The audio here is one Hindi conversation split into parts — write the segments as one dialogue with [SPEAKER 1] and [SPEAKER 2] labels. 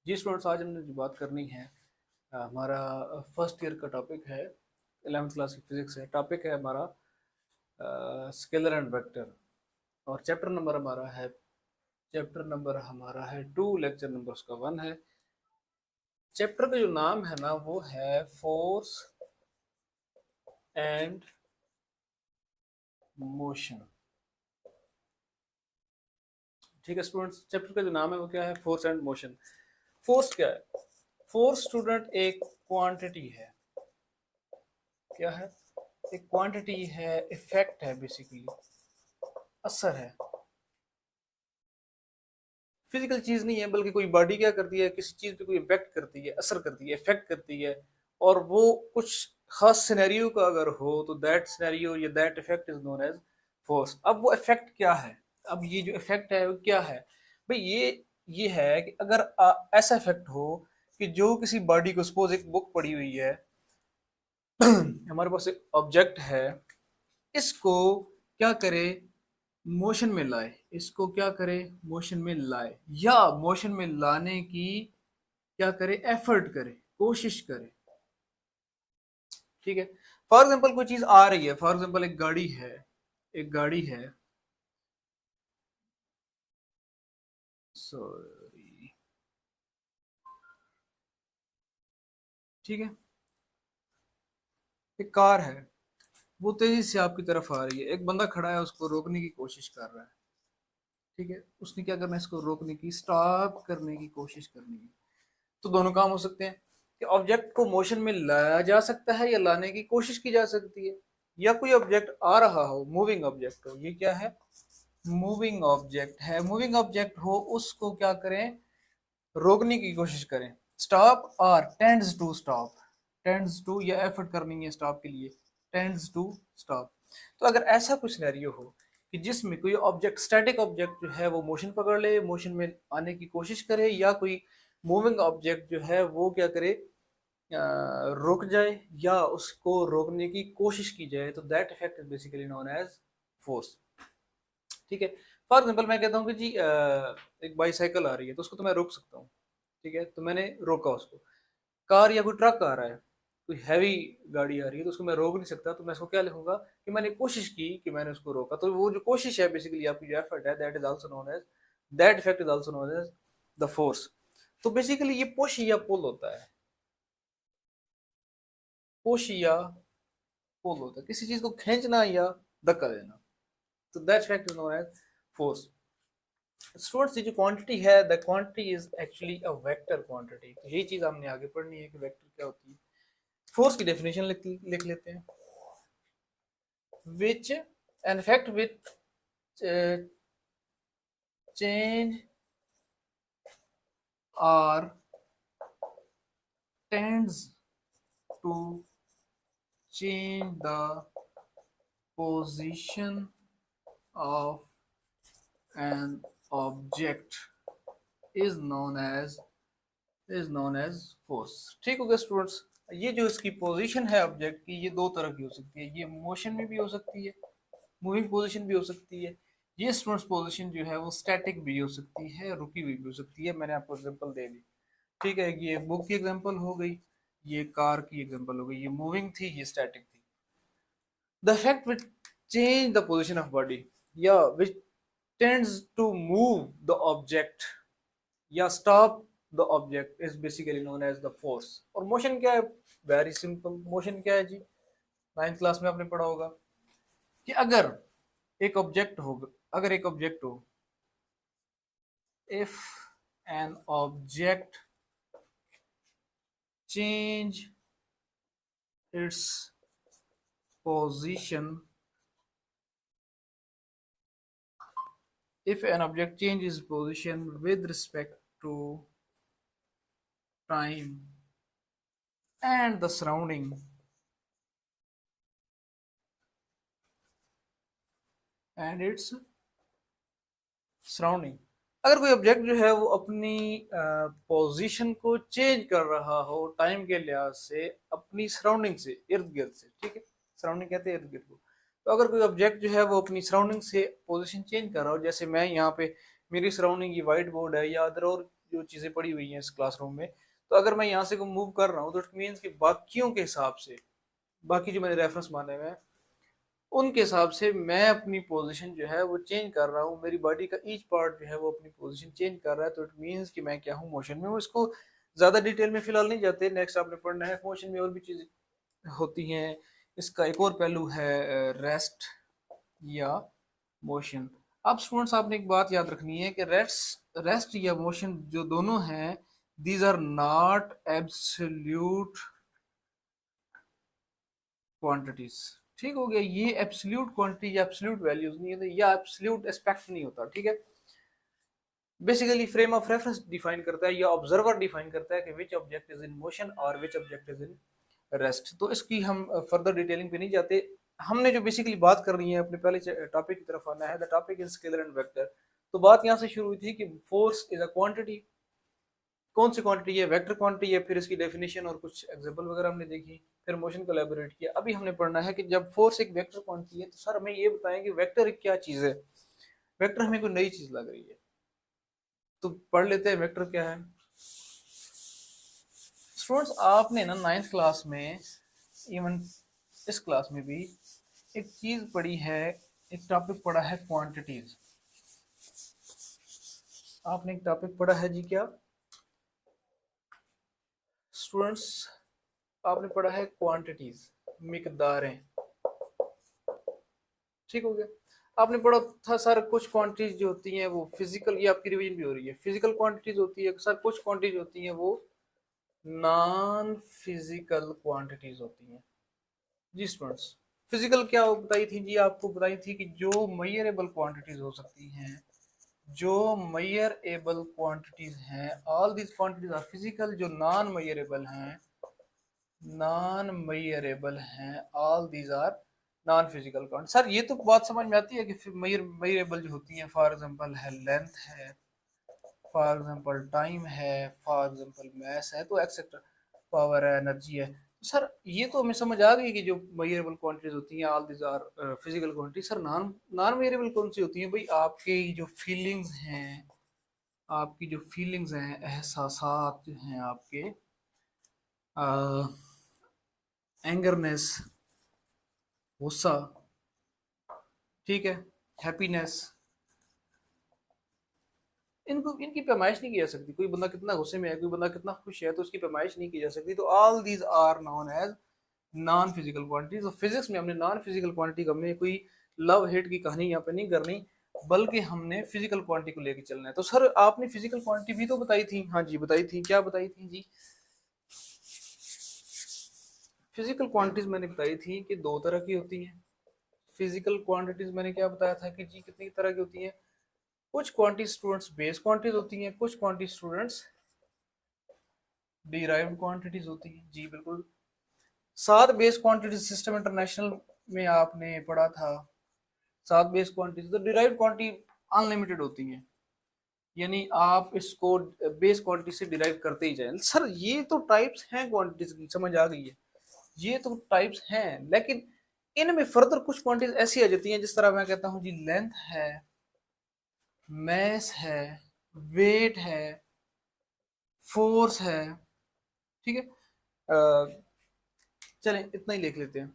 [SPEAKER 1] जी स्टूडेंट्स, आज हमने जो बात करनी है हमारा फर्स्ट ईयर का टॉपिक है। 11th क्लास की फिजिक्स है। टॉपिक है हमारा स्केलर एंड वेक्टर। और चैप्टर नंबर हमारा है 2, लेक्चर नंबर उसका 1 है। चैप्टर का जो नाम है ना वो है फोर्स एंड मोशन। ठीक है स्टूडेंट्स, चैप्टर का जो नाम है वो क्या है? Force and motion. फोर्स क्या है? फोर्स स्टूडेंट एक क्वांटिटी है। क्या है? एक क्वांटिटी है, इफेक्ट है, बेसिकली असर है। फिजिकल चीज नहीं है, बल्कि कोई बॉडी क्या करती है, किसी चीज पे कोई इम्पैक्ट करती है, असर करती है, इफेक्ट करती है। और वो कुछ खास सिनेरियो का अगर हो तो दैट सिनेरियो या that effect is known as force. अब वो इफेक्ट क्या है? अब ये जो इफेक्ट है वो क्या है भाई? ये है कि अगर ऐसा इफेक्ट हो कि जो किसी बॉडी को, सपोज एक बुक पड़ी हुई है हमारे पास एक ऑब्जेक्ट है, इसको क्या करे? मोशन में लाए। इसको क्या करे? मोशन में लाए, या मोशन में लाने की क्या करे? एफर्ट करे, कोशिश करे। ठीक है। फॉर एग्जाम्पल कोई चीज आ रही है, फॉर एग्जाम्पल एक गाड़ी है। एक गाड़ी है, सॉरी, ठीक है। एक कार है, वो तेजी से आपकी तरफ आ रही है। एक बंदा खड़ा है, उसको रोकने की कोशिश कर रहा है। ठीक है, उसने क्या करना है? इसको रोकने की, स्टॉप करने की कोशिश करनी है। तो दोनों काम हो सकते हैं कि ऑब्जेक्ट को मोशन में लाया जा सकता है या लाने की कोशिश की जा सकती है, या कोई ऑब्जेक्ट आ रहा हो, मूविंग ऑब्जेक्ट हो। ये क्या है? मूविंग ऑब्जेक्ट है। मूविंग ऑब्जेक्ट हो, उसको क्या करें? रोकने की कोशिश करें। स्टॉप और tends to stop. Tends to, या एफर्ट करनी है स्टॉप के लिए, टेंड्स टू स्टॉप। तो अगर ऐसा कुछ सिनेरियो हो कि जिसमें कोई ऑब्जेक्ट, स्टैटिक ऑब्जेक्ट जो है वो मोशन पकड़ ले, मोशन में आने की कोशिश करे, या कोई मूविंग ऑब्जेक्ट जो है वो क्या करे? रुक जाए या उसको रोकने की कोशिश की जाए, तो that effect is basically known as force. ठीक है। फॉर एग्जाम्पल मैं कहता हूँ कि जी एक बाईसाइकिल आ रही है, तो उसको तो मैं रोक सकता हूँ। ठीक है, तो मैंने रोका उसको। कार या कोई ट्रक आ रहा है, कोई हैवी गाड़ी आ रही है, तो उसको मैं रोक नहीं सकता। तो मैं इसको क्या लिखूंगा कि मैंने कोशिश की, कि मैंने उसको रोका। तो वो जो कोशिश है, बेसिकली आपकी जो एफर्ट है, that is also known as, that effect is also known as the force. तो बेसिकली ये पुश या पुल होता है। पुश या पुल होता है, किसी चीज को खींचना या धक्का देना। तो that effect is known as force. Students, ये जो क्वांटिटी है, the quantity is actually a vector quantity. तो यही चीज हमने आगे पढ़नी है कि वेक्टर क्या होती है। फोर्स की डेफिनेशन लिख लेते हैं। which an effect with uh, change or tends to change the position of an object is known as force। ठीक हो गया स्टूडेंट्स? ये जो इसकी पोजीशन है ऑब्जेक्ट की, ये दो तरह की हो सकती है। ये मोशन में भी हो सकती है, मूविंग पोजीशन भी हो सकती है। ये स्टूडेंट्स पोजीशन जो है वो स्टैटिक भी हो सकती है, रुकी हुई भी हो सकती है। मैंने आपको एग्जांपल दे दी। ठीक है, ये बुक की एग्जांपल हो गई, ये कार की एग्जांपल हो गई। ये मूविंग थी, ये स्टैटिक थी। The effect which change the position of body, या which tends to move the object या stop the object, is basically known as the force. और मोशन क्या है? Very simple. मोशन क्या है जी? 9th क्लास में आपने पढ़ा होगा कि अगर एक ऑब्जेक्ट हो, if an object change its position, if an object changes position with respect to time and the surrounding, अगर कोई ऑब्जेक्ट जो है वो अपनी पोजीशन को चेंज कर रहा हो टाइम के लिहाज से, अपनी सराउंडिंग से, इर्द गिर्द से। ठीक है, सराउंडिंग कहते हैं इर्द गिर्द को। तो अगर कोई ऑब्जेक्ट जो है वो अपनी सराउंडिंग से पोजीशन चेंज कर रहा हो, जैसे मैं यहाँ पे, मेरी सराउंडिंग ये वाइट बोर्ड है, या अदर और जो चीज़ें पड़ी हुई हैं इस क्लासरूम में, तो अगर मैं यहाँ से को मूव कर रहा हूँ तो इट मीन्स कि बाकियों के हिसाब से, बाकी जो मैंने रेफरेंस माने हुए हैं उनके हिसाब से मैं अपनी पोजीशन जो है वो चेंज कर रहा हूँ, मेरी बॉडी का ईच पार्ट जो है वो अपनी पोजीशन चेंज कर रहा है, तो इट मीन्स कि मैं क्या हूँ, मोशन में हूँ। इसको ज़्यादा डिटेल में फिलहाल नहीं जाते, नेक्स्ट आपने पढ़ना है। मोशन में और भी चीज़ें होती हैं। इसका एक और पहलू है रेस्ट या मोशन। अब स्टूडेंट्स आपने एक बात याद रखनी है कि रेस्ट या मोशन जो दोनों हैं, these are not absolute quantities. ठीक हो गया, ये एब्सोल्यूट क्वांटिटी या एब्सोल्यूट वैल्यूज नहीं होती या एब्सोल्यूट एस्पेक्ट नहीं होता। ठीक है, basically frame of reference define करता है या ऑब्जर्वर डिफाइन करता है कि which object is in motion और which object is in rest. तो इसकी हम फर्दर डिटेलिंग पे नहीं जाते। हमने जो बेसिकली बात कर रही है, अपने पहले टॉपिक की तरफ आना है। The topic is scalar and vector. तो बात यहाँ से शुरू हुई थी कि फोर्स इज अ क्वांटिटी। कौन सी क्वांटिटी है? वेक्टर क्वांटिटी है। फिर इसकी डेफिनेशन और कुछ एग्जांपल वगैरह हमने देखी, फिर मोशन को एलैबोरेट किया। अभी हमने पढ़ना है कि जब फोर्स एक वेक्टर क्वांटिटी है तो सर हमें ये बताएं कि वेक्टर एक क्या चीज़ है। वेक्टर हमें कोई नई चीज़ लग रही है, तो पढ़ लेते हैं वेक्टर क्या है। स्टूडेंट्स आपने ना 9th क्लास में, इवन इस क्लास में भी एक चीज़ पढ़ी है, एक टॉपिक पढ़ा है क्वांटिटीज। आपने एक टॉपिक पढ़ा है जी, क्या स्टूडेंट्स? आपने पढ़ा है क्वांटिटीज, मिकदारें। ठीक हो गया। आपने पढ़ा था सर कुछ क्वांटिटीज जो होती हैं वो फिजिकल, ये आपकी रिवीजन भी हो रही है, फिजिकल क्वांटिटीज होती है सर, कुछ क्वांटिटीज होती हैं वो नॉन फिजिकल क्वांटिटीज होती हैं। जी स्टूडेंट्स, फिजिकल क्या बताई थी जी? आपको बताई थी कि जो मेजरेबल क्वांटिटीज हो सकती हैं, जो मेजरेबल क्वांटिटीज हैं, all these quantities are physical. जो नॉन मेजरेबल हैं, नॉन मेजरेबल हैं, all these are non physical quantity. Sir ये तो बात समझ में आती है कि मेजरेबल जो होती हैं, फॉर एग्जांपल है लेंथ है, फॉर एग्जांपल टाइम है, फॉर एग्जांपल मैस है, तो एक्सेट्रा, पावर है, एनर्जी है। सर ये तो हमें समझ आ गई कि जो मेजरेबल क्वांटिटीज होती हैं all these are physical quantity. Sir non non measurable कौन सी होती हैं भाई? आपके जो फीलिंग्स हैं, आपकी जो फीलिंग्स हैं, एहसासात जो हैं आपके, एंगरनेस, गुस्सा, ठीक है, हैप्पीनेस, इनको इनकी पैमाइश नहीं की जा सकती। कोई बंदा कितना गुस्से में है, कोई बंदा कितना खुश है, तो उसकी पैमाइश नहीं की जा सकती। तो all these are known as non physical quantities. तो फिजिक्स में हमने नॉन फिजिकल क्वांटिटी का, हमने कोई लव हेट की कहानी यहाँ पे नहीं करनी, बल्कि हमने फिजिकल क्वांटिटी को लेकर चलना है। तो सर आपने फिजिकल क्वांटिटी भी तो बताई थी। हाँ जी बताई थी। क्या बताई थी जी? फिजिकल क्वांटिटीज मैंने बताई थी कि दो तरह की होती हैं। फिजिकल क्वांटिटीज मैंने क्या बताया था कि जी कितनी तरह की होती हैं? कुछ क्वांटिटी स्टूडेंट्स बेस क्वांटिटीज होती हैं, कुछ क्वांटिटी स्टूडेंट्स डिराइव्ड क्वांटिटीज होती हैं। जी बिल्कुल। 7 बेस क्वांटिटीज सिस्टम इंटरनेशनल में आपने पढ़ा था। 7 बेस क्वांटिटीज, तो डिराइव्ड क्वांटिटी अनलिमिटेड होती हैं, यानी आप इसको बेस क्वांटिटी से डिराइव करते ही जाए। सर ये तो टाइप्स हैं क्वांटिटीज की, समझ आ गई है, ये तो टाइप्स हैं, लेकिन इनमें फर्दर कुछ क्वांटिटीज ऐसी आ जाती हैं, जिस तरह मैं कहता हूँ जी लेंथ है, मैस है, वेट है, फोर्स है। ठीक है, चलें इतना ही लिख लेते हैं।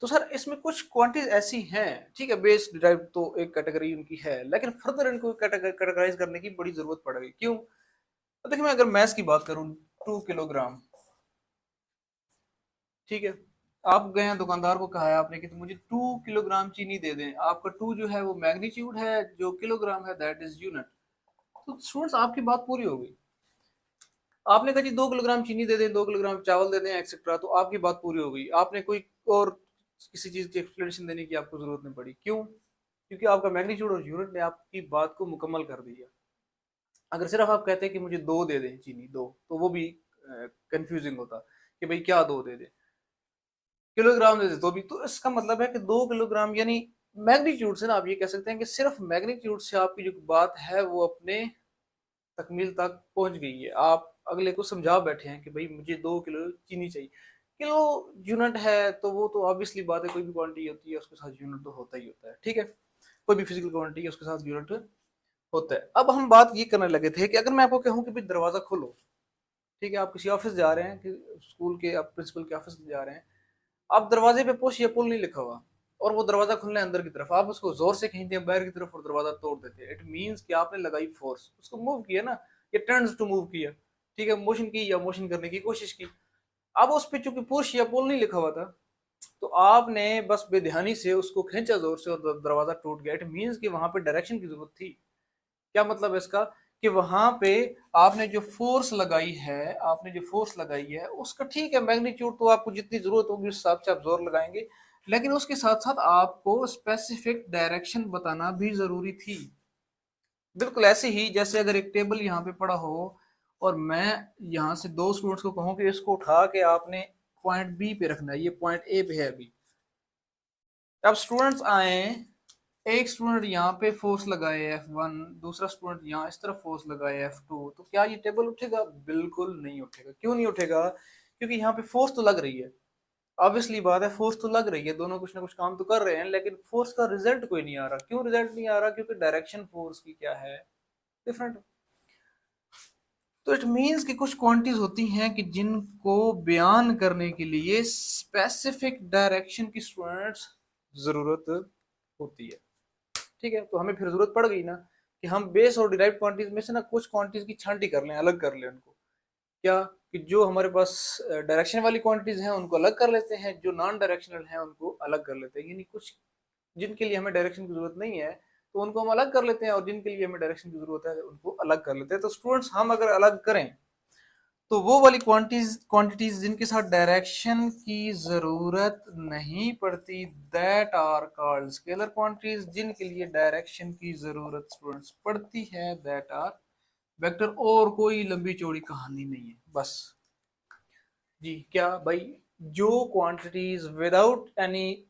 [SPEAKER 1] तो सर इसमें कुछ क्वांटिटीज ऐसी हैं, ठीक है, बेस डिराइव तो एक कैटेगरी उनकी है, लेकिन फर्दर इनको कैटेगराइज करने की बड़ी जरूरत पड़ गई। क्यों? तो देखिए मैं अगर मैस की बात करूं, 2 किलोग्राम, ठीक है, आप गए हैं दुकानदार को कहा है आपने कि तो मुझे 2 किलोग्राम चीनी दे दें। आपका 2 जो है वो मैग्नीट्यूड है, जो किलोग्राम है दैट इज यूनिट। तो स्टूडेंट्स आपकी बात पूरी हो गई। आपने कहा जी 2 किलोग्राम चीनी दे दें, 2 किलोग्राम चावल दे दें, एक्सेट्रा, तो आपकी बात पूरी हो गई। आपने कोई और किसी चीज की एक्सप्लेनेशन देने की आपको जरूरत नहीं पड़ी। क्यों? क्योंकि आपका मैग्नीट्यूड और यूनिट ने आपकी बात को मुकम्मल कर दिया। अगर सिर्फ आप कहते हैं कि मुझे 2 दे दें चीनी, 2, तो वो भी कंफ्यूजिंग होता कि भाई क्या 2 दे दे, किलोग्राम दे दे तो भी। तो इसका मतलब है कि 2 किलोग्राम, यानी मैग्नीट्यूड से ना आप ये कह सकते हैं कि सिर्फ मैग्नीट्यूड से आपकी जो बात है वो अपने तकमील तक पहुंच गई है। आप अगले को समझा बैठे हैं कि भाई मुझे 2 किलो चीनी चाहिए। किलो यूनिट है तो वो तो ऑब्वियसली बात है, कोई भी क्वांटिटी होती है उसके साथ यूनिट तो होता ही होता है। ठीक है, कोई भी फिजिकल क्वांटिटी है उसके साथ यूनिट होता है। अब हम बात ये करने लगे थे कि अगर मैं आपको कहूँ कि भाई दरवाजा खोलो, ठीक है, आप किसी ऑफिस जा रहे हैं, कि स्कूल के आप प्रिंसिपल के ऑफिस जा रहे हैं, आप दरवाजे पे पुश या पुल नहीं लिखा हुआ और वो दरवाजा खुलना है अंदर की तरफ, आप उसको जोर से खींचते हैं बाहर की तरफ और दरवाजा तोड़ देते हैं। इट मींस कि आपने लगाई फोर्स, उसको मूव किया ना, ये टर्न्स टू मूव किया, ठीक है, मोशन की या मोशन करने की कोशिश की। अब उस पे चूंकि पुश या पुल नहीं लिखा हुआ था, तो आपने बस बेध्यानी से उसको खींचा जोर से और दरवाजा टूट गया। इट मींस कि वहां पे डायरेक्शन की जरूरत थी। क्या मतलब है इसका, कि वहां पे आपने जो फोर्स लगाई है, आपने जो फोर्स लगाई है उसका, ठीक है, मैग्नीट्यूड तो आपको जितनी जरूरत होगी उस हिसाब से आप जोर लगाएंगे, लेकिन उसके साथ साथ आपको स्पेसिफिक डायरेक्शन बताना भी जरूरी थी। बिल्कुल ऐसे ही जैसे अगर एक टेबल यहाँ पे पड़ा हो और मैं यहाँ से दो स्टूडेंट्स को कहूँ कि इसको उठा के आपने पॉइंट बी पे रखना है, ये पॉइंट ए पे है अभी। अब स्टूडेंट्स आए, एक स्टूडेंट यहाँ पे फोर्स लगाए F1, दूसरा स्टूडेंट यहाँ इस तरफ फोर्स लगाए F2, तो क्या ये टेबल उठेगा? बिल्कुल नहीं उठेगा। क्यों नहीं उठेगा? क्योंकि यहाँ पे फोर्स तो लग रही है, ऑब्वियसली बात है, फोर्स तो लग रही है, दोनों कुछ ना कुछ काम तो कर रहे हैं, लेकिन फोर्स का रिजल्ट कोई नहीं आ रहा। क्यों रिजल्ट नहीं आ रहा? क्योंकि डायरेक्शन फोर्स की क्या है, डिफरेंट। तो इट मीन्स कि कुछ क्वांटिटीज होती हैं कि जिनको बयान करने के लिए स्पेसिफिक डायरेक्शन की स्टूडेंट्स जरूरत होती है। ठीक है, तो हमें फिर जरूरत पड़ गई ना कि हम बेस और डिराइव्ड क्वांटिटीज में से ना कुछ क्वांटिटीज की छांटी कर लें, अलग कर लें उनको। क्या कि जो हमारे पास डायरेक्शन वाली क्वांटिटीज हैं उनको अलग कर लेते हैं, जो नॉन डायरेक्शनल हैं उनको अलग कर लेते हैं। यानी कुछ जिनके लिए हमें डायरेक्शन की जरूरत नहीं है तो उनको हम अलग कर लेते हैं, और जिनके लिए हमें डायरेक्शन की जरूरत है उनको अलग कर लेते हैं। तो स्टूडेंट्स, हम अगर अलग करें तो वो वाली क्वांटिटीज जिनके साथ डायरेक्शन की जरूरत नहीं पड़ती, that are called scalar quantities. जिनके लिए डायरेक्शन की जरूरत स्टूडेंट्स पड़ती है, दैट आर वेक्टर। और कोई लंबी चौड़ी कहानी नहीं है, बस। जी क्या भाई, जो quantities without any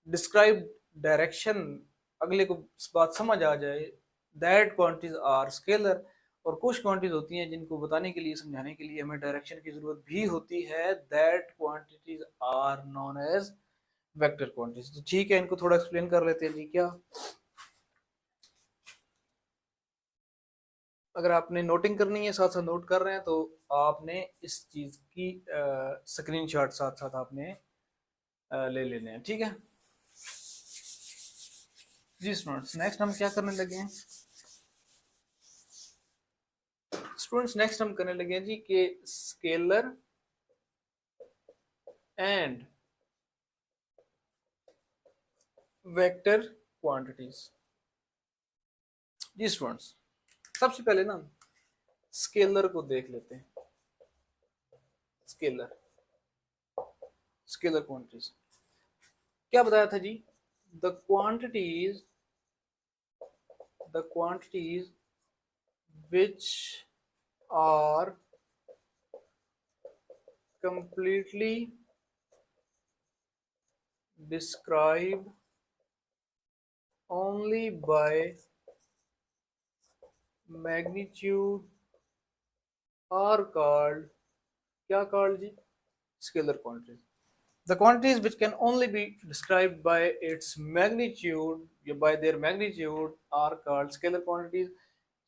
[SPEAKER 1] describe direction, अगले को बात समझ आ जाए, दैट क्वांटिटीज आर स्केलर। और कुछ क्वांटिटीज होती हैं जिनको बताने के लिए, समझाने के लिए हमें डायरेक्शन की जरूरत भी होती है, that quantities are known as vector quantities. तो ठीक है, इनको थोड़ा एक्सप्लेन कर लेते हैं जी। क्या अगर आपने नोटिंग करनी है, साथ साथ नोट कर रहे हैं, तो आपने इस चीज की स्क्रीनशॉट साथ साथ आपने ले लेने हैं, ठीक है जी। स्टूडेंट्स, नेक्स्ट हम क्या करने लगे हैं? स्टूडेंट्स, नेक्स्ट हम करने लगे हैं जी कि स्केलर एंड वेक्टर क्वांटिटीज। जी स्टूडेंट्स, सबसे पहले ना स्केलर को देख लेते हैं। स्केलर स्केलर क्वांटिटीज क्या बताया था जी? The quantities which are completely described only by magnitude are called, क्या called जी? Scalar quantities. The quantities which can only be described by its magnitude, by their magnitude, are called scalar quantities.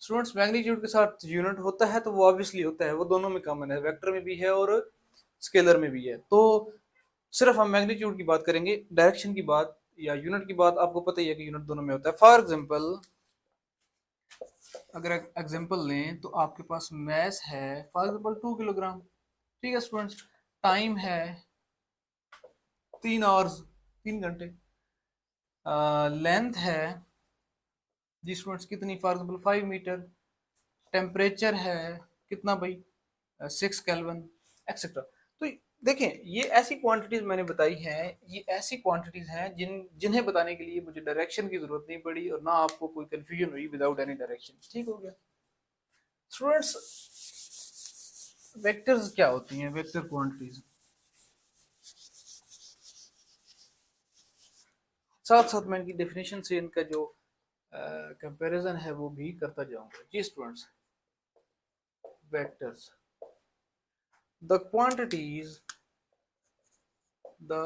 [SPEAKER 1] Students, magnitude के साथ यूनिट होता है तो वो ऑब्वियसली होता है, वो दोनों में कॉमन है, वेक्टर में भी है और स्केलर में भी है। तो सिर्फ हम मैग्नीट्यूड की बात करेंगे, डायरेक्शन की बात या यूनिट की बात आपको पता ही है कि यूनिट दोनों में होता है। फॉर एग्जांपल, अगर एग्जांपल लें तो आपके पास मैस है, फॉर एग्जांपल 2 किलोग्राम, ठीक है स्टूडेंट्स। टाइम है 3 आवर्स, 3 घंटे। लेंथ है जी स्टूडेंट्स कितनी? For example 5 metre. टेम्परेचर है कितना भाई? 6 केल्विन, एक्सेट्रा। तो देखें, ये ऐसी क्वांटिटीज मैंने बताई हैं, ये ऐसी क्वांटिटीज हैं जिन्हें बताने के लिए मुझे डायरेक्शन की जरूरत नहीं पड़ी और ना आपको कोई कंफ्यूजन हुई विदाउट एनी डायरेक्शन। ठीक हो गया स्टूडेंट्स? वेक्टर्स क्या होती हैं? वेक्टर क्वांटिटीज, साथ साथ मैं इनकी डेफिनेशन से इनका जो कंपैरिजन है वो भी करता जाऊंगा जी। Students, vectors, the quantities the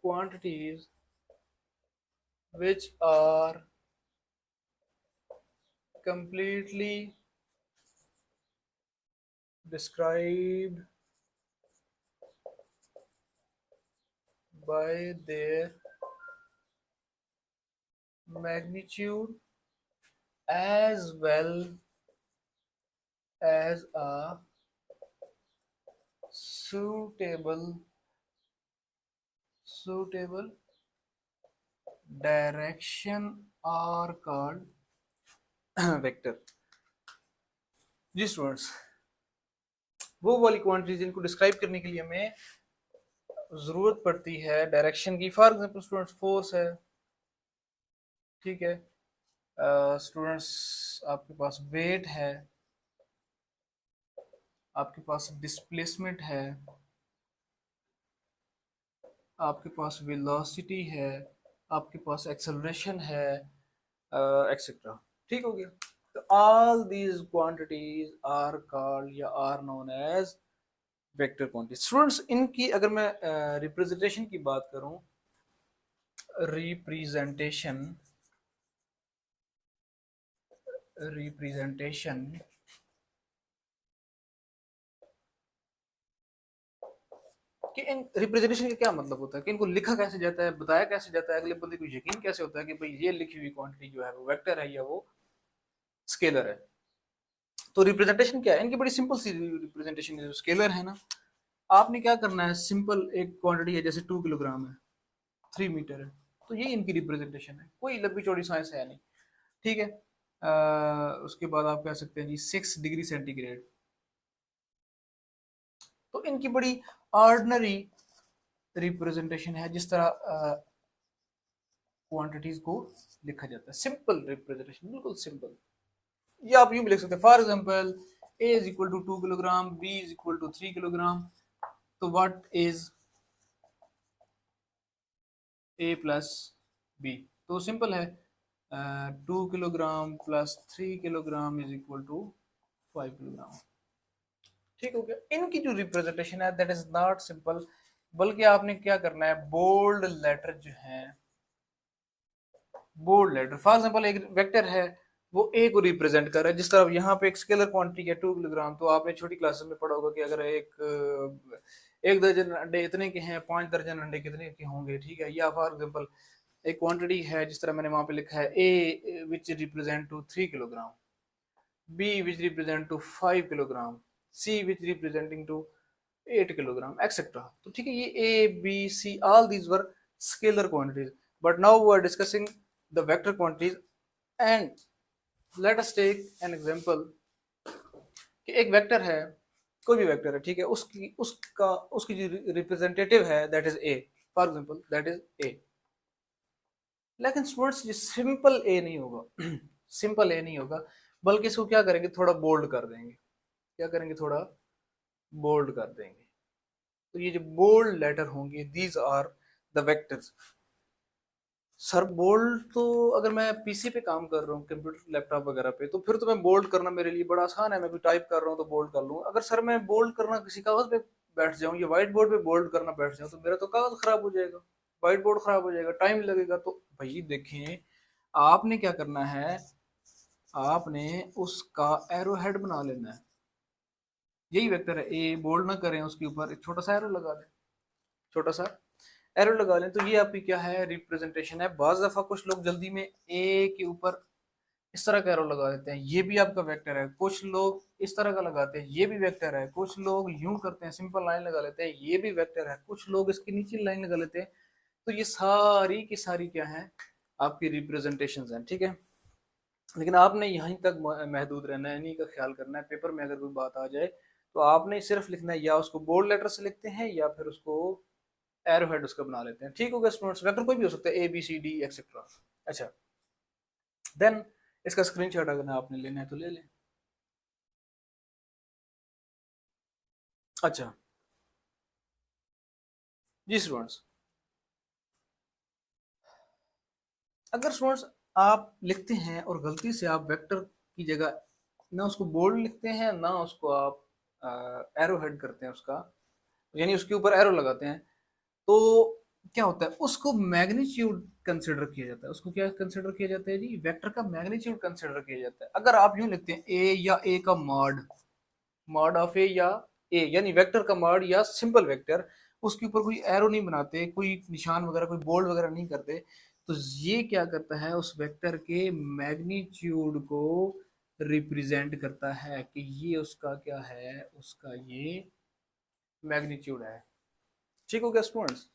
[SPEAKER 1] quantities which are completely described by their magnitude as well as a suitable direction are called vector. जी स्टूडेंट्स, वो वाली क्वांटिटीज जिनको डिस्क्राइब करने के लिए हमें जरूरत पड़ती है डायरेक्शन की। फॉर एग्जांपल स्टूडेंट्स, फोर्स है, ठीक है, स्टूडेंट्स आपके पास वेट है, आपके पास डिस्प्लेसमेंट है, आपके पास वेलोसिटी है, आपके पास एक्सेलरेशन है, एक्सेट्रा। ठीक हो गया। तो all these quantities are called या are known as vector quantity. Students, इनकी अगर मैं रिप्रेजेंटेशन की बात करूं, रिप्रेजेंटेशन रिप्रेजेंटेशन कि इन रिप्रेजेंटेशन का क्या मतलब होता है, कि इनको लिखा कैसे जाता है, बताया कैसे जाता है, अगले बंदे को यकीन कैसे होता है कि भाई ये लिखी हुई क्वांटिटी जो है वो वेक्टर है या वो स्केलर है। तो रिप्रेजेंटेशन क्या है इनकी? बड़ी सिंपल सी रिप्रेजेंटेशन है। जो स्केलर है ना, आपने क्या करना है, सिंपल एक क्वांटिटी है जैसे 2 किलोग्राम है, 3 मीटर है, तो ये इनकी रिप्रेजेंटेशन है, कोई लंबी चौड़ी साइंस है नहीं। ठीक है। उसके बाद आप कह सकते हैं जी 6 डिग्री सेंटीग्रेड। तो इनकी बड़ी ऑर्डिनरी रिप्रेजेंटेशन है, जिस तरह क्वांटिटीज को लिखा जाता है, सिंपल रिप्रेजेंटेशन, बिल्कुल सिंपल। ये आप यूं भी लिख सकते हैं, for example a is equal to 2 kilogram, b is equal to 3 kilogram. तो what is a plus b? तो सिंपल है, 2 kilogram plus 3 kilogram is equal to 5 kilogram. ठीक हो गया। इनकी जो रिप्रेजेंटेशन है दैट इज नॉट सिंपल, बल्कि आपने क्या करना है, बोल्ड लेटर जो है, बोल्ड लेटर, फॉर एग्जांपल एक वेक्टर है, वो ए को रिप्रेजेंट कर रहा है, जिस तरह यहाँ पे एक स्केलर क्वांटिटी है 2 किलोग्राम। तो आपने छोटी क्लासेस में पढ़ा होगा कि अगर एक दर्जन अंडे इतने के हैं, 5 दर्जन अंडे कितने के होंगे, ठीक है। या फॉर एग्जांपल एक क्वांटिटी है, जिस तरह मैंने वहां पे लिखा है, A which represent to 3 kilogram, B which represent to 5 kilogram, C which representing to 8 kilogram, et cetera. तो ठीक है, ये A B C all these were scalar quantities, but now we are discussing the vector quantities. And let us take an example कि एक वेक्टर है, कोई भी वेक्टर है, ठीक है, उसकी जो रिप्रेजेंटेटिव है that is a, for example that is a. लेकिन स्टूडेंट्स ये सिंपल ए नहीं होगा सिंपल ए नहीं होगा, बल्कि इसको क्या करेंगे, थोड़ा बोल्ड कर देंगे। क्या करेंगे, थोड़ा बोल्ड कर देंगे। तो ये जो बोल्ड लेटर होंगे, these are the vectors. Sir bold तो अगर मैं पीसी पे काम कर रहा हूँ, कंप्यूटर लैपटॉप वगैरह पे, तो फिर तो मैं बोल्ड करना मेरे लिए बड़ा आसान है, मैं कोई टाइप कर रहा हूँ तो बोल्ड कर लूँ। अगर सर मैं बोल्ड करना किसी कागज पे बैठ जाऊँ या व्हाइट बोर्ड पे बोल्ड करना बैठ जाऊँ, तो मेरा तो कागज खराब हो जाएगा, व्हाइट बोर्ड खराब हो जाएगा, टाइम लगेगा। तो भाई देखें, आपने क्या करना है, आपने उसका एरो हेड बना लेना है। यही वेक्टर है ए, बोल्ड ना करें, उसके ऊपर एक छोटा सा एरो लगा दें, छोटा सा एरो लगा लें। तो ये आपकी क्या है, रिप्रेजेंटेशन है। बाज दफा कुछ लोग जल्दी में ए के ऊपर इस तरह का एरो लगा देते हैं, ये भी आपका वेक्टर है। कुछ लोग इस तरह का लगाते हैं, ये भी वेक्टर है। कुछ लोग यूं करते हैं, सिंपल लाइन लगा लेते हैं, ये भी वेक्टर है। कुछ लोग इसके नीचे लाइन लगा लेते हैं। तो ये सारी की सारी क्या है, आपकी रिप्रेजेंटेशन है, ठीक है। लेकिन आपने यहीं तक महदूद रहना है, इन्हीं का ख्याल करना है। पेपर में अगर कोई बात आ जाए तो आपने सिर्फ लिखना है, या उसको बोल्ड लेटर से लिखते हैं या फिर उसको एरो हेड उसका बना लेते हैं। ठीक हो गया स्टूडेंट्स, वेक्टर कोई भी हो सकता है, A B C D etcetera. अच्छा, देन इसका स्क्रीनशॉट अगर आपने लेना है तो ले लें। अच्छा जी स्टूडेंट्स, अगर स्टूडेंट्स आप लिखते हैं और गलती से आप वेक्टर की जगह ना उसको बोल्ड लिखते हैं, ना उसको आप एरो हेड करते हैं उसका, यानी उसके ऊपर एरो लगाते हैं, तो क्या होता है, उसको मैग्नीट्यूड कंसिडर किया जाता है। उसको क्या कंसिडर किया जाता है जी, वेक्टर का मैग्नीट्यूड कंसिडर किया जाता है। अगर आप यूं लिखते हैं ए या ए का मॉड, मॉड ऑफ ए या ए, यानी वेक्टर का मॉड या सिंपल वेक्टर, उसके ऊपर कोई एरो नहीं बनाते, कोई निशान वगैरह, कोई बोल्ड वगैरह नहीं करते, तो ये क्या करता है, उस वेक्टर के मैग्नीट्यूड को रिप्रेजेंट करता है कि ये उसका क्या है, उसका ये मैग्नीट्यूड है। ठीक हो गया स्टूडेंट्स?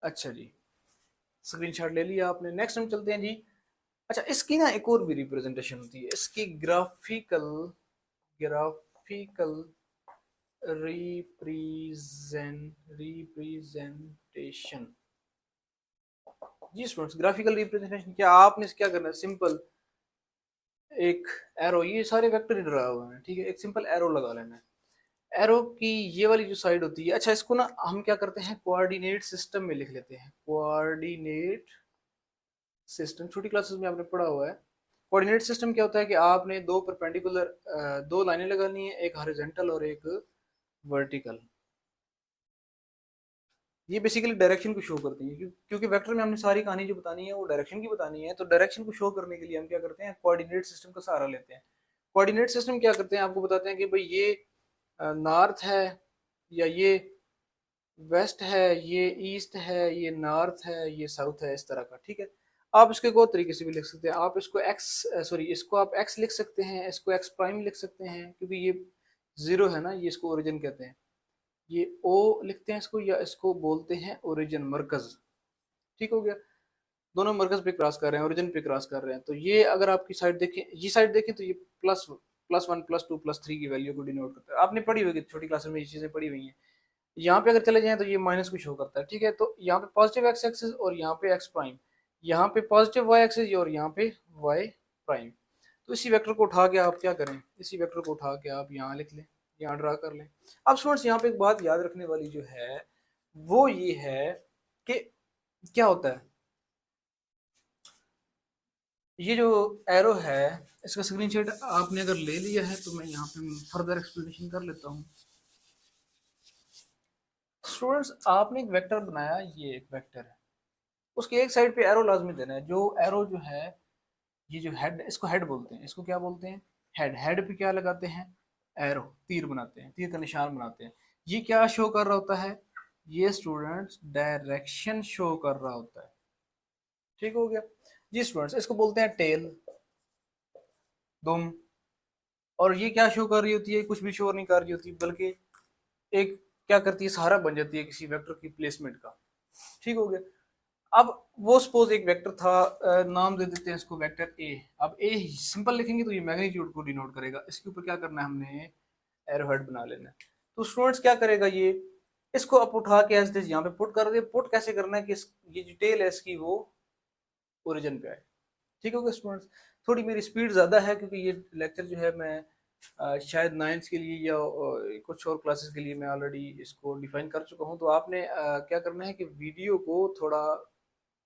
[SPEAKER 1] अच्छा जी, स्क्रीनशॉट ले लिया आपने। नेक्स्ट हम चलते हैं जी। अच्छा, इसकी ना एक और भी रिप्रेजेंटेशन होती है, इसकी ग्राफिकल, ग्राफिकल रिप्रेजेंटेशन। जी स्टूडेंट्स, ग्राफिकल रिप्रेजेंटेशन क्या, आपने क्या करना है, सिंपल एक एरो, ये सारे वेक्टर ही डरा हुए हैं, ठीक है, एक सिंपल एरो लगा लेना है। एरो की ये वाली जो साइड होती है, अच्छा इसको ना हम क्या करते हैं, कोऑर्डिनेट सिस्टम में लिख लेते हैं। कोऑर्डिनेट सिस्टम छोटी क्लासेस में आपने पढ़ा हुआ है। कोऑर्डिनेट सिस्टम क्या होता है कि आपने दो परपेंडिकुलर, दो लाइनें लगानी है, एक हॉरिजॉन्टल और एक वर्टिकल। ये बेसिकली डायरेक्शन को शो करती है, क्योंकि वेक्टर में हमने सारी कहानी जो बतानी है वो डायरेक्शन की बतानी है, तो डायरेक्शन को शो करने के लिए हम क्या करते हैं, कोऑर्डिनेट सिस्टम का सहारा लेते हैं। कोऑर्डिनेट सिस्टम क्या करते हैं, आपको बताते हैं कि भाई ये नॉर्थ है, या ये वेस्ट है, ये ईस्ट है, ये नॉर्थ है, ये साउथ है, इस तरह का, ठीक है। आप इसके दो तरीके से भी लिख सकते हैं। आप इसको एक्स, सॉरी, इसको आप एक्स लिख सकते हैं, इसको एक्स प्राइम लिख सकते हैं, क्योंकि ये जीरो है ना, ये इसको ओरिजिन कहते हैं। ये ओ लिखते हैं इसको, या इसको बोलते हैं ओरिजिन, मरकज। ठीक हो गया, दोनों मरकज पे क्रॉस कर रहे हैं, ओरिजिन पे क्रॉस कर रहे हैं। तो ये अगर आपकी साइड देखें, ये साइड देखें, तो ये plus plus one, plus two, plus three की वैल्यू को डिनोट करता है। आपने पढ़ी होगी छोटी क्लास में, ये चीजें पढ़ी हुई हैं। यहाँ पे अगर चले जाएं तो ये माइनस को शो करता है, ठीक है। तो यहाँ पे पॉजिटिव एक्स एक्सिस और यहाँ पे एक्स प्राइम, यहाँ पे पॉजिटिव वाई एक्सिस और यहाँ पे वाई प्राइम। तो इसी वेक्टर को उठा के आप क्या करें, इसी वेक्टर को उठा के आप यहाँ लिख लें, यहाँ ड्रा कर लें। अब स्टूडेंट्स यहाँ पे एक बात याद रखने वाली जो है वो ये है कि क्या होता है, ये जो एरो है, इसका स्क्रीनशॉट आपने अगर ले लिया है तो मैं यहाँ पे फर्दर एक्सप्लेनेशन कर लेता हूँ। स्टूडेंट्स, आपने एक वेक्टर बनाया, ये एक वेक्टर है, उसके एक साइड पे एरो लाजमी देना है। जो एरो जो है, ये जो हेड, इसको हेड बोलते हैं, इसको क्या बोलते हैं, हेड। हेड पे क्या लगाते हैं, एरो, तीर बनाते हैं, तीर का निशान बनाते हैं। ये क्या शो कर रहा होता है, ये स्टूडेंट्स डायरेक्शन शो कर रहा होता है। ठीक हो गया जी स्टूडेंट्स, इसको बोलते हैं टेल, दुम। और ये क्या शो कर रही होती है, कुछ भी शो नहीं कर रही होती, बल्कि एक क्या करती है, सहारा बन जाती है किसी वेक्टर की प्लेसमेंट का। ठीक हो गया। अब वो सपोज एक वेक्टर था, नाम दे देते हैं इसको वेक्टर ए। अब ए सिंपल लिखेंगे तो ये मैग्नीट्यूड को डिनोट करेगा। इसके ऊपर क्या करना है, हमने एरो हेड बना लेना है। तो स्टूडेंट्स क्या करेगा, ये इसको आप उठा के एज दिस यहाँ पे पुट कर दे। पुट कैसे करना है कि ये जो टेल है इसकी वो ओरिजिन पे आए। ठीक हो गया स्टूडेंट्स। थोड़ी मेरी स्पीड ज़्यादा है क्योंकि ये लेक्चर जो है मैं शायद नाइन्थ के लिए या कुछ और क्लासेस के लिए मैं ऑलरेडी इसको डिफाइन कर चुका हूँ। तो आपने क्या करना है कि वीडियो को थोड़ा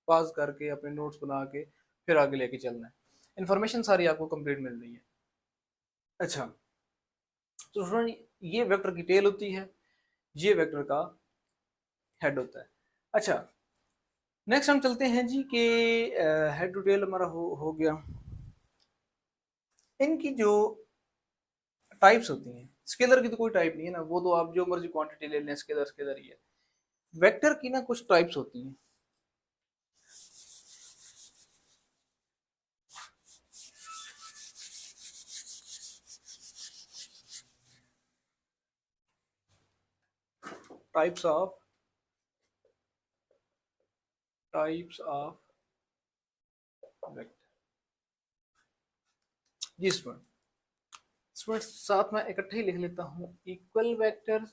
[SPEAKER 1] पॉज करके अपने नोट्स बना के फिर आगे लेके चलना है। इन्फॉर्मेशन सारी आपको कंप्लीट मिल रही है। अच्छा, तो स्टूडेंट, ये वेक्टर की टेल होती है, ये वेक्टर का हेड होता है। अच्छा, नेक्स्ट हम चलते हैं जी कि हेड टू टेल हमारा हो गया। इनकी जो टाइप्स होती हैं, स्केलर की तो कोई टाइप नहीं है ना, वो तो आप जो मर्जी क्वांटिटी ले लें, स्केलर स्केलर ही है। वेक्टर की ना कुछ टाइप्स होती हैं। Types of, types of vector. जी स्टूडेंट, स्टूडेंट साथ में इकट्ठे ही लिख लेता हूँ, इक्वल वेक्टर,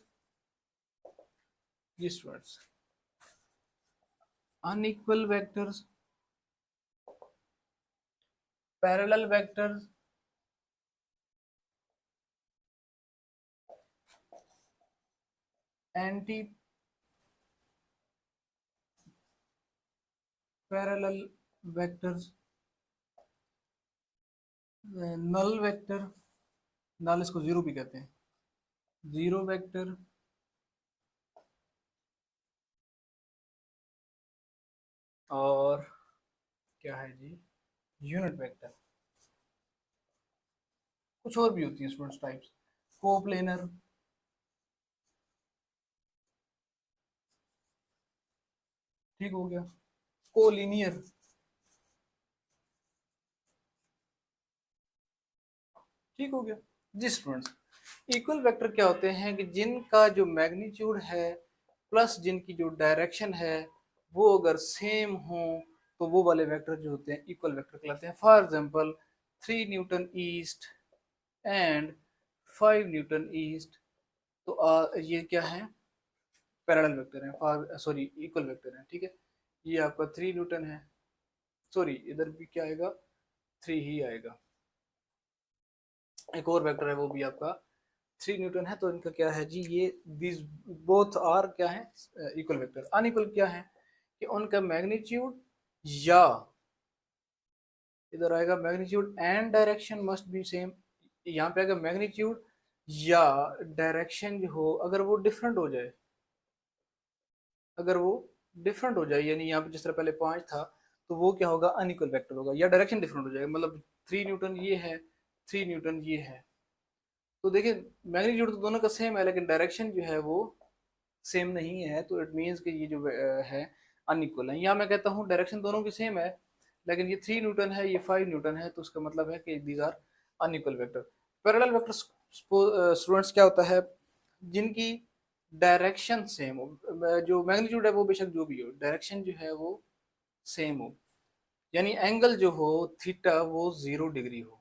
[SPEAKER 1] जी students, unequal vectors, parallel vectors, anti parallel vectors, null vector, null इसको जीरो भी कहते हैं, जीरो वेक्टर, और क्या है जी, यूनिट वेक्टर। कुछ और भी होती है स्टूडेंट्स टाइप्स, कोप्लेनर, ठीक हो गया, कोलिनियर, ठीक हो गया जी स्टूडेंट्स। इक्वल वेक्टर क्या होते हैं कि जिनका जो मैग्नीट्यूड है प्लस जिनकी जो डायरेक्शन है वो अगर सेम हो तो वो वाले वेक्टर जो होते हैं इक्वल वेक्टर कहलाते हैं। For example 3 Newton east and 5 Newton east, तो ये क्या है, पैरेलल वेक्टर है, फॉर सॉरी इक्वल वेक्टर है, ठीक है। ये आपका 3 न्यूटन है, सॉरी इधर भी क्या आएगा, 3 ही आएगा। एक और वेक्टर है वो भी आपका 3 न्यूटन है, तो इनका क्या है जी, ये दीज बोथ आर क्या है, इक्वल वेक्टर। अनइक्वल क्या है कि उनका मैग्नीट्यूड या इधर आएगा magnitude and direction must be same, यहाँ पे आएगा मैग्नीट्यूड या डायरेक्शन जो हो अगर वो डिफरेंट हो जाए, अगर वो डिफरेंट हो जाए, यानी यहाँ पे जिस तरह पहले 5 था तो वो क्या होगा, अनइक्वल वेक्टर होगा, या डायरेक्शन डिफरेंट हो जाएगा, मतलब 3 न्यूटन ये है, 3 न्यूटन ये है, तो देखिए मैग्नीट्यूड तो दोनों का सेम है लेकिन डायरेक्शन जो है वो सेम नहीं है, तो इट मीन्स कि ये जो है अनइक्वल है। यहाँ मैं कहता हूँ डायरेक्शन दोनों की सेम है लेकिन ये 3 न्यूटन है, ये 5 न्यूटन है, तो उसका मतलब है कि these are unequal vector. Parallel vector students क्या होता है, जिनकी डायरेक्शन सेम हो, जो मैग्नीट्यूड है वो बेशक जो भी हो, डायरेक्शन जो है वो सेम हो, यानी एंगल जो हो थीटा वो 0 डिग्री हो।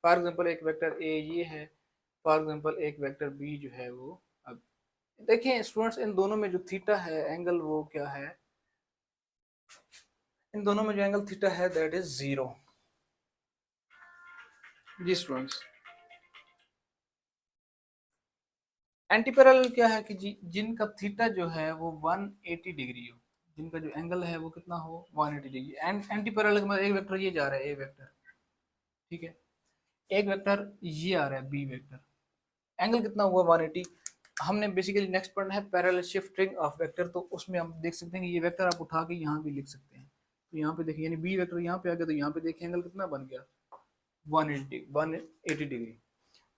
[SPEAKER 1] फॉर एग्जांपल एक वेक्टर ए ये है, फॉर एग्जांपल एक वेक्टर बी जो है वो, अब देखिए स्टूडेंट्स इन दोनों में जो थीटा है एंगल वो क्या है, इन दोनों में जो एंगल थीटा है दैट इज 0 जी स्टूडेंट्स। एंटी पैरेलल क्या है कि जी जिनका थीटा जो है वो 180 डिग्री हो, जिनका जो एंगल है वो कितना हो 180 डिग्री। एंड एंटी पैरेलल में एक वेक्टर ये जा रहा है ए वेक्टर, ठीक है, एक वेक्टर ये आ रहा है बी वेक्टर, एंगल कितना हुआ 180। हमने बेसिकली नेक्स्ट पढ़ना है पैरेलल शिफ्टिंग ऑफ वेक्टर, तो उसमें हम देख सकते हैं कि ये वेक्टर आप उठा के यहाँ भी लिख सकते हैं, तो यहाँ पे देखिए यानी बी वेक्टर यहाँ पे आ गया, तो यहाँ पे देखिए एंगल कितना बन गया 180 डिग्री,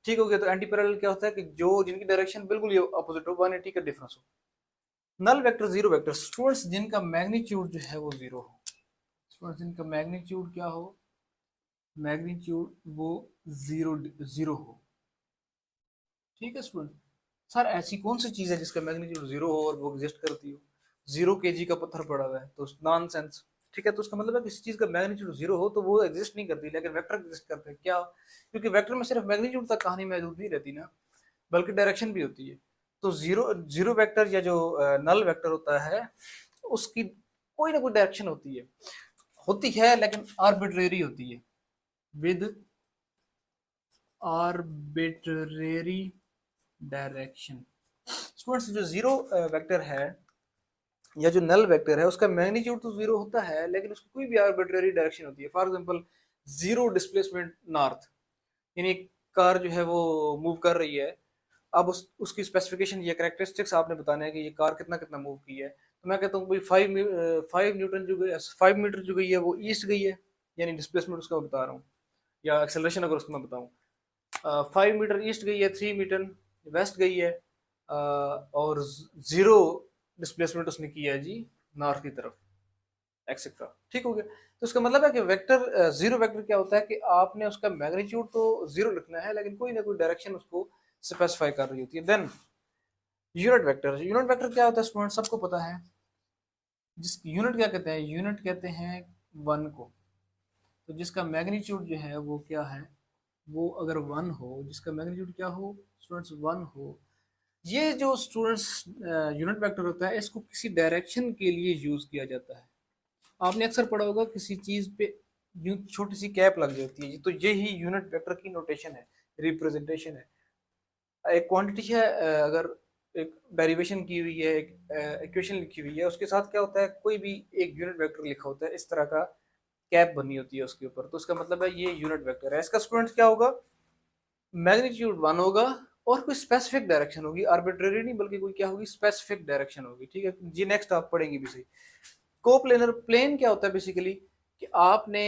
[SPEAKER 1] ठीक हो गया। तो एंटी पैरेलल क्या होता है कि जो जिनकी डायरेक्शन बिल्कुल ये अपोजिट हो, 180 का डिफरेंस हो। Null vector zero vector students जिनका मैग्नीट्यूड जो है वो जीरो हो, स्टूडेंट्स जिनका मैग्नीट्यूड क्या हो, मैग्नीट्यूड वो जीरो जीरो हो, ठीक है स्टूडेंट। सर ऐसी कौन सी चीज है जिसका मैग्नीट्यूड जीरो हो और वो एग्जिस्ट करती हो, 0 kg का पत्थर पड़ा हुआ है तो नॉन सेंस, ठीक है। तो उसका मतलब है किसी चीज का मैग्नीट्यूड जीरो हो तो वो एग्जिस्ट नहीं करती, लेकिन वेक्टर एग्जिस्ट करते हैं, क्या, क्योंकि वेक्टर में सिर्फ मैग्नीट्यूड तक कहानी मौजूद नहीं रहती ना, बल्कि डायरेक्शन भी होती है। तो जीरो जीरो वेक्टर या जो नल वेक्टर होता है उसकी कोई ना कोई डायरेक्शन होती है लेकिन आर्बिट्रेरी होती है, विद आर्बिट्रेरी डायरेक्शन। स्टूडेंट्स जो जीरो वेक्टर है या जो नल वेक्टर है उसका मैग्नीट्यूड तो जीरो होता है लेकिन उसकी कोई भी आर्बिट्रेरी डायरेक्शन होती है। For example zero displacement north, यानी कार जो है वो मूव कर रही है, अब उसकी स्पेसिफिकेशन या करेक्टरिस्टिक्स आपने बताना है कि ये कार कितना कितना मूव की है, तो मैं कहता हूँ भाई 5 न्यूटन जो गई, 5 मीटर जो गई है वो ईस्ट गई है, यानी डिस्प्लेसमेंट उसका बता रहा हूँ, या एक्सेलरेशन अगर उसको मैं बताऊँ, 5 मीटर ईस्ट गई है, 3 मीटर वेस्ट गई है, और 0 डिस्प्लेसमेंट उसने किया है जी नॉर्थ की तरफ, एक्सेट्रा, ठीक हो गया। तो इसका मतलब है कि वेक्टर जीरो वेक्टर क्या होता है कि आपने उसका मैग्नीट्यूड तो जीरो लिखना है लेकिन कोई ना कोई डायरेक्शन उसको स्पेसिफाई कर रही होती है। देन यूनिट वेक्टर क्या होता है स्टूडेंट, सबको पता है, जिस यूनिट क्या कहते हैं, यूनिट कहते हैं वन को, तो जिसका मैग्नीट्यूड जो है वो क्या है, वो अगर वन हो, जिसका मैग्नीट्यूड क्या हो स्टूडेंट्स वन हो, ये जो स्टूडेंट्स यूनिट वेक्टर होता है इसको किसी डायरेक्शन के लिए यूज किया जाता है। आपने अक्सर पढ़ा होगा किसी चीज पे यूं छोटी सी कैप लग जाती है, तो यही यूनिट वेक्टर की नोटेशन है, रिप्रेजेंटेशन है। एक क्वांटिटी है, अगर एक डेरिवेशन की हुई है, एक इक्वेशन लिखी हुई है, उसके साथ क्या होता है कोई भी एक यूनिट वेक्टर लिखा होता है, इस तरह का कैप बनी होती है उसके ऊपर, तो उसका मतलब है ये यूनिट वेक्टर है। इसका स्टूडेंट क्या होगा, मैग्नीट्यूड वन होगा और कोई स्पेसिफिक डायरेक्शन होगी, आर्बिट्रेरी नहीं बल्कि कोई क्या होगी, स्पेसिफिक डायरेक्शन होगी, ठीक है जी। नेक्स्ट आप पढ़ेंगे भी सही। कोप्लेनर प्लेन क्या होता है बेसिकली कि आपने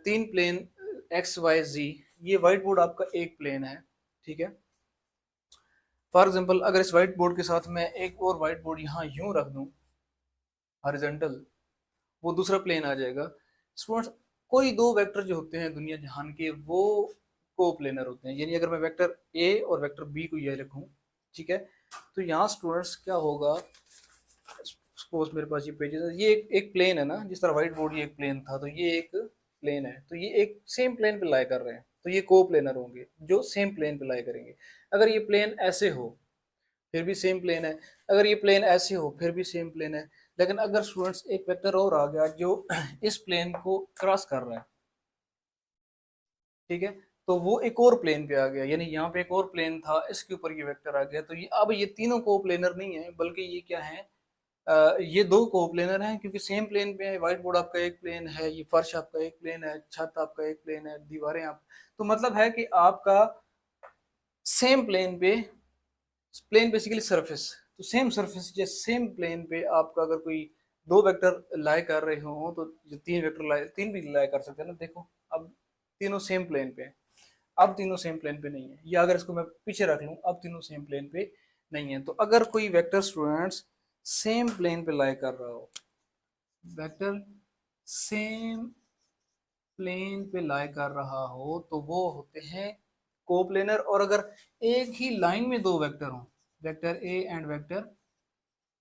[SPEAKER 1] तीन प्लेन एक्स वाई जी, ये व्हाइट बोर्ड आपका एक प्लेन है, ठीक है। फॉर एग्जांपल अगर इस व्हाइट बोर्ड के साथ मैं एक और व्हाइट बोर्ड यहाँ यूं रख दूं हॉरिजॉन्टल, वो दूसरा प्लेन आ जाएगा। स्टूडेंट्स, कोई दो वेक्टर जो होते हैं दुनिया जहान के वो कोप्लेनर होते हैं, यानी अगर मैं वेक्टर ए और वेक्टर बी को ये रखूं, ठीक है, तो यहाँ स्टूडेंट्स क्या होगा, सपोज मेरे पास ये पेजेस है, ये एक प्लेन है ना, जिस तरह व्हाइट बोर्ड ये एक प्लेन था, तो ये एक प्लेन है, तो ये एक सेम प्लेन पे लाई कर रहे हैं, तो ये को प्लेनर होंगे जो सेम प्लेन पे लाई करेंगे। अगर ये प्लेन ऐसे हो फिर भी सेम प्लेन है, अगर ये प्लेन ऐसे हो फिर भी सेम प्लेन है। लेकिन अगर स्टूडेंट्स एक वेक्टर और आ गया जो इस प्लेन को क्रॉस कर रहा है, ठीक है, तो वो एक और प्लेन पे आ गया, यानी यहाँ पे एक और प्लेन था, इसके ऊपर ये वेक्टर आ गया, तो ये अब ये तीनों को प्लेनर नहीं है, बल्कि ये क्या है, ये दो कोप्लेनर हैं, क्योंकि सेम प्लेन पे है। व्हाइट बोर्ड आपका एक प्लेन है, ये फर्श आपका एक प्लेन है, छत आपका एक प्लेन है, दीवारें आप, तो मतलब है कि आपका सेम प्लेन पे, प्लेन बेसिकली सरफेस, तो सेम सरफेस या सेम प्लेन पे आपका अगर कोई दो वेक्टर लाई कर रहे हो, तो जो तीन वेक्टर लाई, तीन भी लाई कर सकते हैं ना, देखो अब तीनों सेम प्लेन पे, अब तीनों सेम प्लेन पे नहीं है, या अगर इसको मैं पीछे रख लूं, अब तीनों सेम प्लेन पे नहीं है। तो अगर कोई वेक्टर स्टूडेंट्स सेम प्लेन पे लाई कर रहा हो, वेक्टर सेम प्लेन पे लाई कर रहा हो, तो वो होते हैं कोप्लेनर। और अगर एक ही लाइन में दो वेक्टर हो, vector A and vector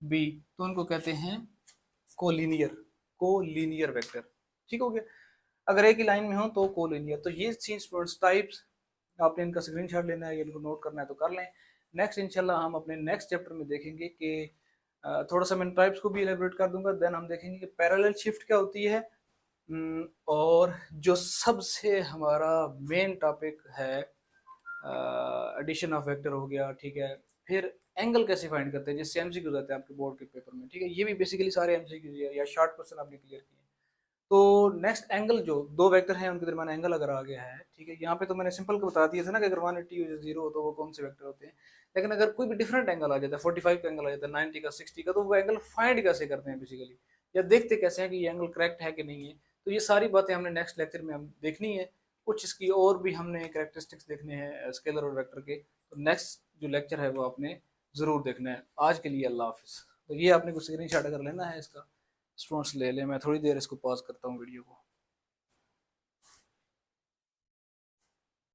[SPEAKER 1] B, तो उनको कहते हैं कोलिनियर, कोलिनियर वेक्टर, ठीक हो गया। अगर एक ही लाइन में हो तो कोलिनियर। तो ये चीज स्टूडेंट्स टाइप्स, आपने इनका स्क्रीनशॉट लेना है या इनको नोट करना है तो कर लें। नेक्स्ट इंशाल्लाह हम अपने नेक्स्ट चैप्टर में देखेंगे कि थोड़ा सा मैं टाइप्स को भी एलेबरेट कर दूंगा, देन हम देखेंगे कि पैरेलल शिफ्ट क्या होती है। और जो सबसे हमारा मेन टॉपिक है, एडिशन ऑफ वेक्टर हो गया, ठीक है। फिर एंगल कैसे फाइंड करते हैं, जिससे एमसीक्यू जाते हैं आपके बोर्ड के पेपर में, ठीक है, ये भी बेसिकली सारे एमसीक्यू या शॉर्ट क्वेश्चन आपने क्लियर किए। तो नेक्स्ट एंगल, जो दो वेक्टर हैं उनके दरमियान एंगल अगर आ गया है, ठीक है, यहाँ पे तो मैंने सिंपल को बता दिया था ना कि अगर 180 0 हो तो वो कौन से वेक्टर होते हैं। लेकिन अगर कोई भी डिफरेंट एंगल आ जाता है, 45 का एंगल आ जाता है, 90 का, 60 का, तो वो एंगल फाइंड कैसे करते हैं बेसिकली, या देखते कैसे हैं कि ये एंगल करेक्ट है कि नहीं है। तो ये सारी बातें हमने नेक्स्ट लेक्चर में हम देखनी है। कुछ इसकी और भी हमने कैरेक्टरिस्टिक्स देखने हैं स्केलर और वेक्टर के, तो नेक्स्ट जो लेक्चर है वो आपने ज़रूर देखना है। आज के लिए अल्लाह हाफिज़। तो ये आपने कुछ स्क्रीन शॉट अगर लेना है इसका, स्टूडेंट्स ले लें। मैं थोड़ी देर इसको पॉज करता हूँ वीडियो को।